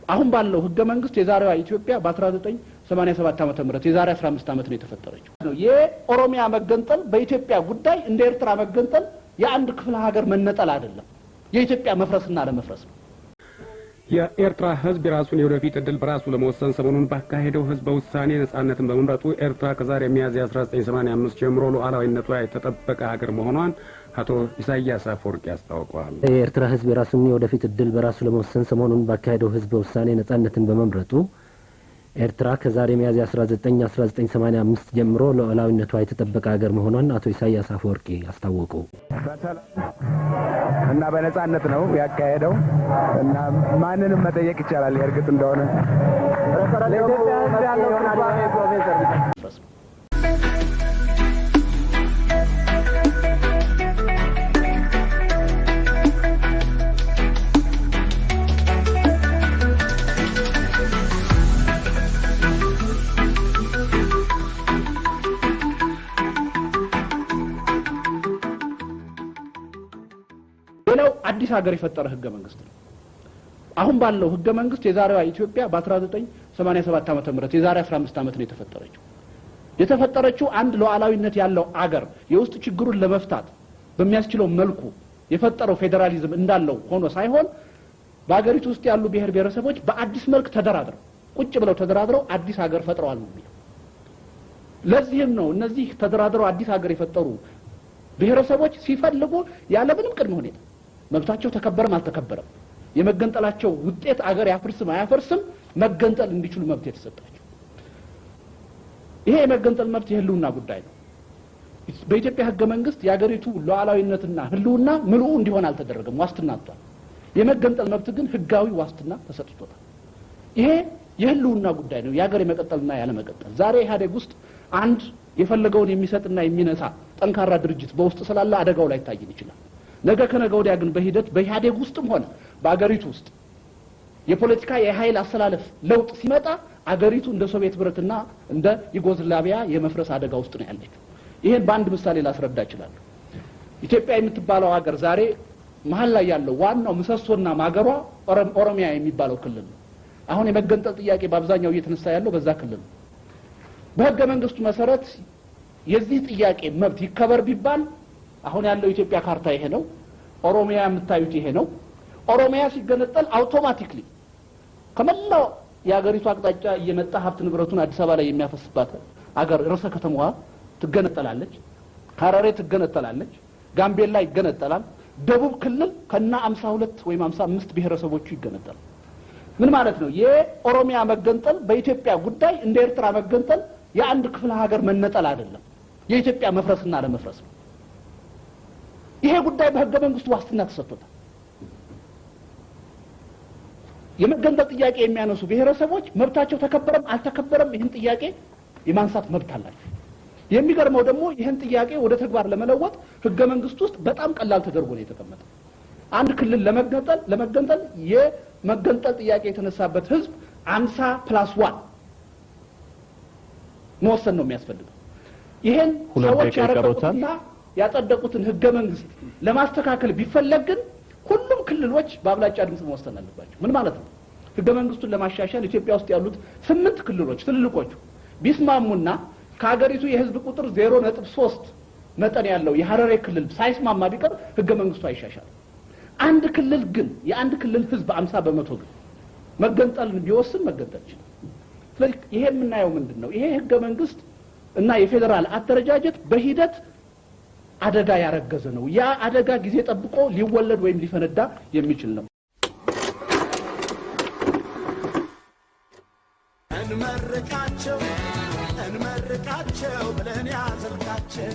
አሁን ባለው ህገ መንግስት የዛሬዋ ኢትዮጵያ በ1987 ዓመተ ምህረት የዛሬ 15 ዓመት ነው የተፈጠረችው። የኦሮሚያ መገንጠል በኢትዮጵያ ጉዳይ እንደ ኤርትራ መገንጠል የአንድ ክፍለ ሀገር መነጠል አይደለም፣ የኢትዮጵያ መፍረስና ለመፍረስ ነው። የኤርትራ ህዝብ የራሱን የወደፊት እድል በራሱ ለመወሰን ሰሞኑን ባካሄደው ህዝበ ውሳኔ ነጻነትን በመምረጡ ኤርትራ ከዛሬ ሚያዝያ 1985 ጀምሮ ሉዓላዊነቷ የተጠበቀ ሀገር መሆኗን አቶ ኢሳያስ አፈወርቂ አስታውቀዋል። የኤርትራ ህዝብ የራሱን የወደፊት እድል በራሱ ለመወሰን ሰሞኑን ባካሄደው ህዝበ ውሳኔ ነጻነትን በመምረጡ ኤርትራ ከዛሬ ሚያዝያ 1985 ጀምሮ ሉዓላዊነቷ የተጠበቀ ሀገር መሆኗን አቶ ኢሳያስ አፈወርቂ አስታወቁ። እና በነጻነት ነው ያካሄደው እና ማንንም መጠየቅ ይቻላል እርግጥ እንደሆነ ለኢትዮጵያ ህዝብ ያለው ፕሮፌሰር ሌላው አዲስ ሀገር የፈጠረ ህገ መንግስት ነው። አሁን ባለው ህገ መንግስት የዛሬዋ ኢትዮጵያ በ1987 ዓመተ ምህረት የዛሬ 15 ዓመት ነው የተፈጠረችው አንድ ሉዓላዊነት ያለው አገር የውስጥ ችግሩን ለመፍታት በሚያስችለው መልኩ የፈጠረው ፌደራሊዝም እንዳለው ሆኖ ሳይሆን በአገሪቱ ውስጥ ያሉ ብሔር ብሔረሰቦች በአዲስ መልክ ተደራድረው ቁጭ ብለው ተደራድረው አዲስ ሀገር ፈጥረዋል ነው። ለዚህም ነው እነዚህ ተደራድረው አዲስ ሀገር የፈጠሩ ብሔረሰቦች ሲፈልጉ ያለ ምንም ቅድመ ሁኔታ መብታቸው ተከበረም አልተከበረም የመገንጠላቸው ውጤት አገር ያፈርስም አያፈርስም መገንጠል እንዲችሉ መብት የተሰጣቸው። ይሄ የመገንጠል መብት የህልውና ጉዳይ ነው። በኢትዮጵያ ህገ መንግስት የአገሪቱ ሉዓላዊነትና ህልውና ምሉእ እንዲሆን አልተደረገም፣ ዋስትና አጥቷል። የመገንጠል መብት ግን ህጋዊ ዋስትና ተሰጥቶታል። ይሄ የህልውና ጉዳይ ነው፣ የአገር የመቀጠልና ያለ መቀጠል። ዛሬ ኢህአዴግ ውስጥ አንድ የፈለገውን የሚሰጥና የሚነሳ ጠንካራ ድርጅት በውስጥ ስላለ አደጋው ላይ ታይን ይችላል። ነገ ከነገ ወዲያ ግን በሂደት በኢህአዴግ ውስጥም ሆነ በአገሪቱ ውስጥ የፖለቲካ የኃይል አሰላለፍ ለውጥ ሲመጣ አገሪቱ እንደ ሶቪየት ህብረትና እንደ ዩጎዝላቪያ የመፍረስ አደጋ ውስጥ ነው ያለችው። ይሄን በአንድ ምሳሌ ላስረዳ ይችላል። ኢትዮጵያ የምትባለው ሀገር ዛሬ መሀል ላይ ያለው ዋናው ምሰሶና ማገሯ ኦሮሚያ የሚባለው ክልል ነው። አሁን የመገንጠል ጥያቄ በአብዛኛው እየተነሳ ያለው በዛ ክልል ነው። በህገ መንግስቱ መሰረት የዚህ ጥያቄ መብት ይከበር ቢባል አሁን ያለው ኢትዮጵያ ካርታ ይሄ ነው፣ ኦሮሚያ የምታዩት ይሄ ነው። ኦሮሚያ ሲገነጠል አውቶማቲክሊ ከመላው የአገሪቱ አቅጣጫ እየመጣ ሀብት ንብረቱን አዲስ አበባ ላይ የሚያፈስባት አገር ርዕሰ ከተማዋ ትገነጠላለች፣ ሐረሬ ትገነጠላለች፣ ጋምቤላ ይገነጠላል፣ ደቡብ ክልል ከና 52 ወይም 55 ብሔረሰቦቹ ይገነጠላል። ምን ማለት ነው? የኦሮሚያ መገንጠል በኢትዮጵያ ጉዳይ እንደ ኤርትራ መገንጠል የአንድ ክፍለ ሀገር መነጠል አይደለም፣ የኢትዮጵያ መፍረስና ለመፍረስ ነው። ይሄ ጉዳይ በህገ መንግስቱ ዋስትና ተሰጥቶታል። የመገንጠል ጥያቄ የሚያነሱ ብሔረሰቦች መብታቸው ተከበረም አልተከበረም ይህን ጥያቄ የማንሳት መብት አላቸው። የሚገርመው ደግሞ ይህን ጥያቄ ወደ ተግባር ለመለወጥ ህገ መንግስቱ ውስጥ በጣም ቀላል ተደርጎ ነው የተቀመጠው። አንድ ክልል ለመገንጠል የመገንጠል ጥያቄ የተነሳበት ህዝብ 50+1 መወሰን ነው የሚያስፈልገው። ይሄን ሰዎች ያረቀቁትና ያጸደቁትን ህገ መንግስት ለማስተካከል ቢፈለግ ግን ሁሉም ክልሎች በአብላጫ ድምጽ መወሰን አለባቸው። ምን ማለት ነው? ህገ መንግስቱን ለማሻሻል ኢትዮጵያ ውስጥ ያሉት 8 ክልሎች ትልልቆቹ ቢስማሙና ከሀገሪቱ የህዝብ ቁጥር 0.3 መጠን ያለው የሐረሬ ክልል ሳይስማማ ቢቀር ህገ መንግስቱ አይሻሻል። አንድ ክልል ግን የአንድ ክልል ህዝብ 50% ግን መገንጠልን ቢወስን መገንጠል ይችላል። ስለዚህ ይሄ የምናየው ምንድነው? ይሄ ህገ መንግስት እና የፌደራል አደረጃጀት በሂደት አደጋ ያረገዘ ነው። ያ አደጋ ጊዜ ጠብቆ ሊወለድ ወይም ሊፈነዳ የሚችል ነው። እንመርቃቸው ብለን ያዘልቃቸው